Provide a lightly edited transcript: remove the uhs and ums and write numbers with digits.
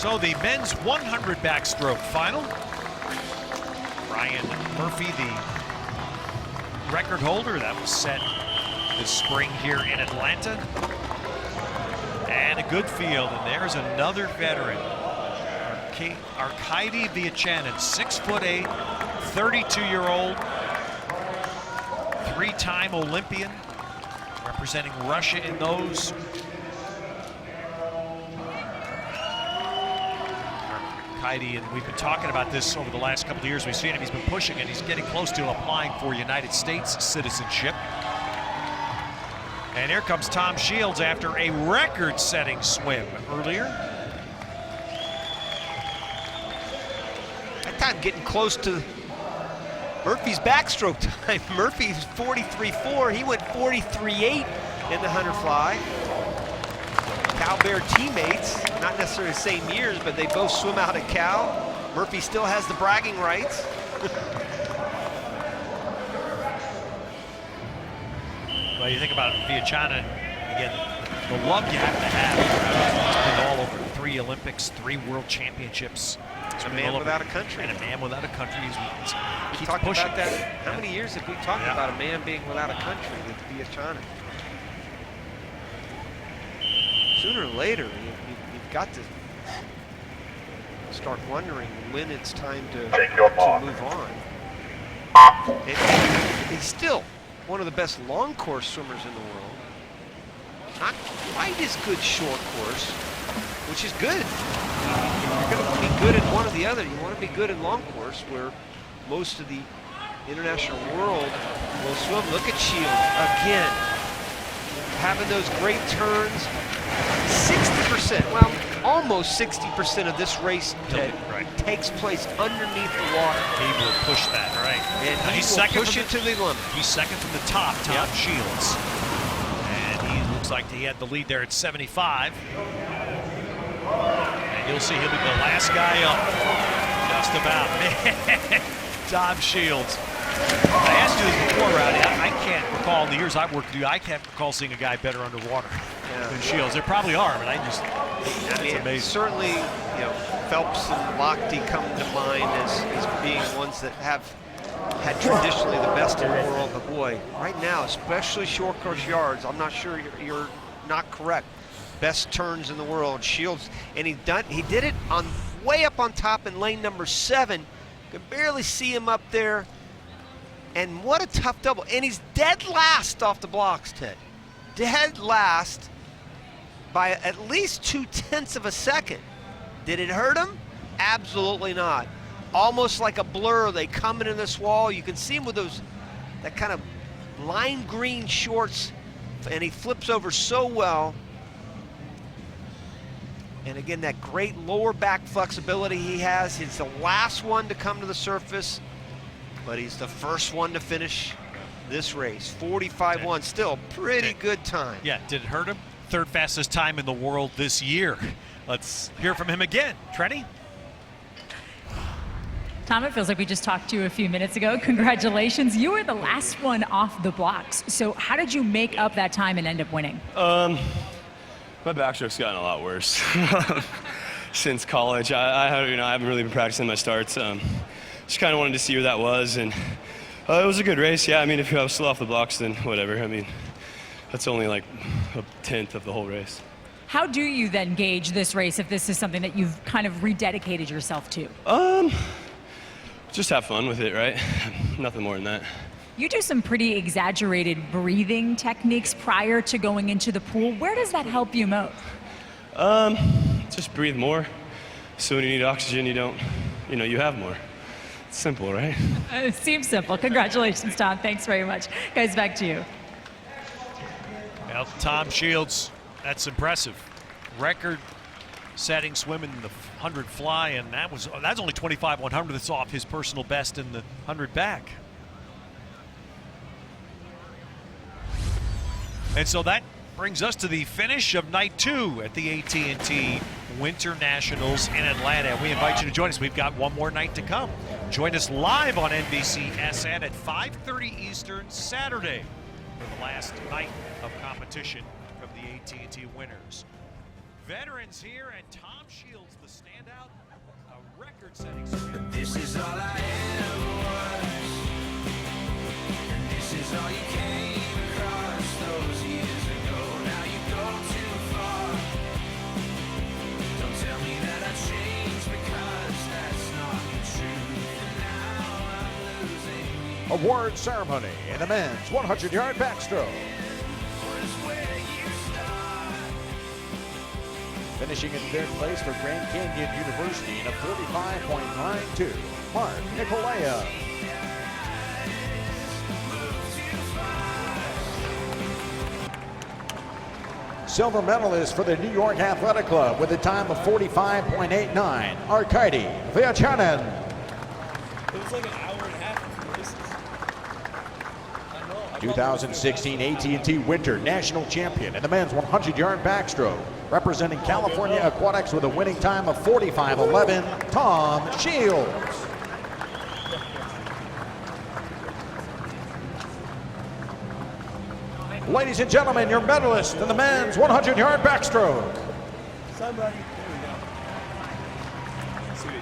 So the men's 100 backstroke final. Ryan Murphy, the record holder. That was set this spring here in Atlanta. And a good field, and there's another veteran. Arkady Vyachanin, 6'8", 32-year-old, three-time Olympian, representing Russia in those. Arkady, and we've been talking about this over the last couple of years. We've seen him, he's been pushing it. He's getting close to applying for United States citizenship. And here comes Tom Shields after a record-setting swim earlier. That time getting close to Murphy's backstroke time. Murphy's 43.4. He went 43.8 in the 100 fly. Cal Bear teammates, not necessarily the same years, but they both swim out at Cal. Murphy still has the bragging rights. Well, you think about Vyachanin, again, the love you have to have. He's been all over 3 Olympics, 3 World Championships. A man without a country. And a man without a country. We keeps talked pushing. about that. How many years have we talked about a man being without a country with Vyachanin? Sooner or later, you've got to start wondering when it's time to move on. And he's still one of the best long course swimmers in the world. Not quite as good short course, which is good. You're going to be good at one or the other. You want to be good in long course, where most of the international world will swim. Look at Shields again, having those great turns. 60%, well, almost 60% of this race takes place underneath the water. He will push that, right? And he's second push it to the limit. He's second from the top, Tom Shields. And he looks like he had the lead there at 75. And you'll see he'll be the last guy up. Just about. Man, Tom Shields. I asked you this before, Rowdy. I can't recall in the years I've worked with you, I can't recall seeing a guy better underwater than Shields. There probably are, but it's amazing. Certainly, you know, Phelps and Lochte come to mind as being ones that have had traditionally the best in the world. But boy, right now, especially short course yards, I'm not sure you're not correct. Best turns in the world, Shields, and he did it on way up on top in lane number 7. Could barely see him up there. And what a tough double. And he's dead last off the blocks, Ted. Dead last by at least 0.2 of a second. Did it hurt him? Absolutely not. Almost like a blur. They come into this wall. You can see him with that kind of lime green shorts. And he flips over so well. And again, that great lower back flexibility he has. He's the last one to come to the surface, but he's the first one to finish this race. 45.1, still pretty good time. Yeah, did it hurt him? Third fastest time in the world this year. Let's hear from him again. Trenny? Tom, it feels like we just talked to you a few minutes ago. Congratulations. You were the last one off the blocks. So how did you make up that time and end up winning? My backstroke's gotten a lot worse since college. I haven't really been practicing my starts. Just kind of wanted to see where that was, and it was a good race. Yeah, I mean, if I was still off the blocks, then whatever. I mean, that's only like 1/10 of the whole race. How do you then gauge this race if this is something that you've kind of rededicated yourself to? Just have fun with it, right? Nothing more than that. You do some pretty exaggerated breathing techniques prior to going into the pool. Where does that help you most? Just breathe more. So when you need oxygen, you have more. It's simple, right? It seems simple. Congratulations, Tom. Thanks very much. Guys, back to you. Well, Tom Shields, that's impressive. Record-setting swim in the 100 fly, and that's only 25/100. That's off his personal best in the 100 back. And so that brings us to the finish of night 2 at the AT&T Winter Nationals in Atlanta. We invite you to join us. We've got one more night to come. Join us live on NBCSN at 5:30 Eastern Saturday for the last night of competition from the AT&T Winners. veterans here, and Tom Shields, the standout, a record-setting sprint. This is all I ever was, and this is all you came across those years ago. Now you go too far. Don't tell me that I changed, because that's not the truth. And now I'm losing you. Award ceremony in the men's 100-yard backstroke. Was where you start. Finishing in third place for Grand Canyon University in a 45.92, Mark Nicolaya. Silver medalist for the New York Athletic Club with a time of 45.89, Arkady Vyachanin. It was like an hour and a half of races. I know. 2016 AT&T Winter National Champion in the men's 100-yard backstroke, representing California Aquatics with a winning time of 45.11, Tom Shields. Ladies and gentlemen, your medalist in the men's 100-yard backstroke. Somebody. There we go. Sweet.